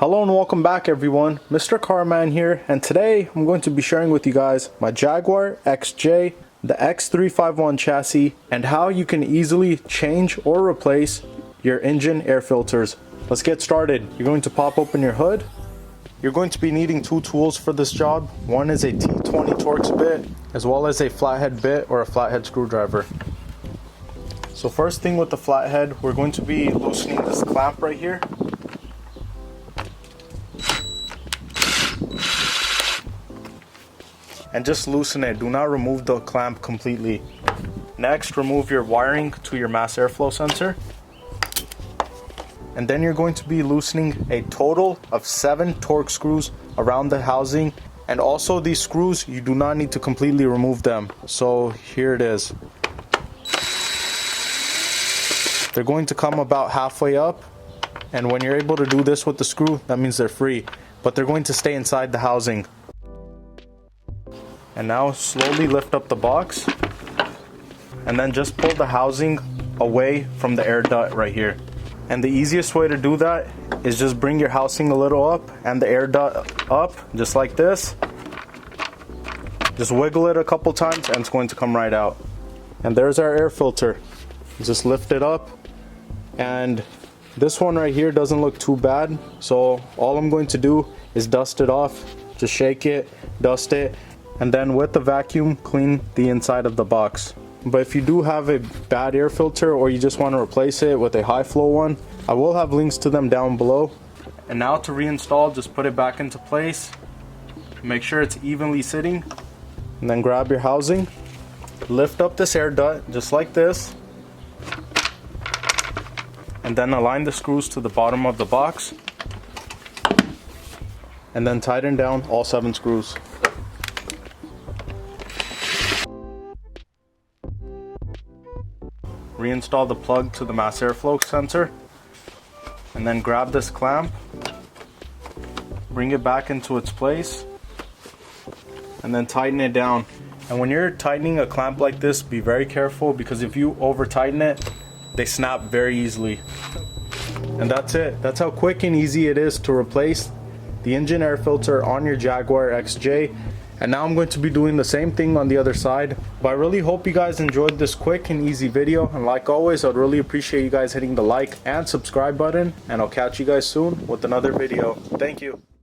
Hello and welcome back everyone, MrCarMAN here, and today I'm going to be sharing with you guys my Jaguar XJ, the X351 chassis, and how you can easily change or replace your engine air filters. Let's get started. You're going to pop open your hood. You're going to be needing two tools for this job. One is a T20 Torx bit, as well as a flathead bit or a flathead screwdriver. So first thing with the flathead, we're going to be loosening this clamp right here. And just loosen it, do not remove the clamp completely. Next, remove your wiring to your mass airflow sensor. And then you're going to be loosening a total of 7 Torx screws around the housing. And also these screws, you do not need to completely remove them. So here it is. They're going to come about halfway up. And when you're able to do this with the screw, that means they're free. But they're going to stay inside the housing. And now slowly lift up the box and then just pull the housing away from the air duct right here. And the easiest way to do that is just bring your housing a little up and the air duct up, just like this. Just wiggle it a couple times and it's going to come right out. And there's our air filter. Just lift it up, and this one right here doesn't look too bad. So all I'm going to do is dust it off, just shake it, dust it, and then with the vacuum clean the inside of the box. But if you do have a bad air filter or you just want to replace it with a high flow one, I will have links to them down below. And now to reinstall, just put it back into place, make sure it's evenly sitting, and then grab your housing, lift up this air duct just like this, and then align the screws to the bottom of the box, and then tighten down all 7 screws. Reinstall the plug to the mass airflow sensor, and then grab this clamp, bring it back into its place, and then tighten it down. And when you're tightening a clamp like this, be very careful, because if you over tighten it, they snap very easily. And that's it. That's how quick and easy it is to replace the engine air filter on your Jaguar XJ. And now I'm going to be doing the same thing on the other side. But I really hope you guys enjoyed this quick and easy video. And like always, I'd really appreciate you guys hitting the like and subscribe button. And I'll catch you guys soon with another video. Thank you.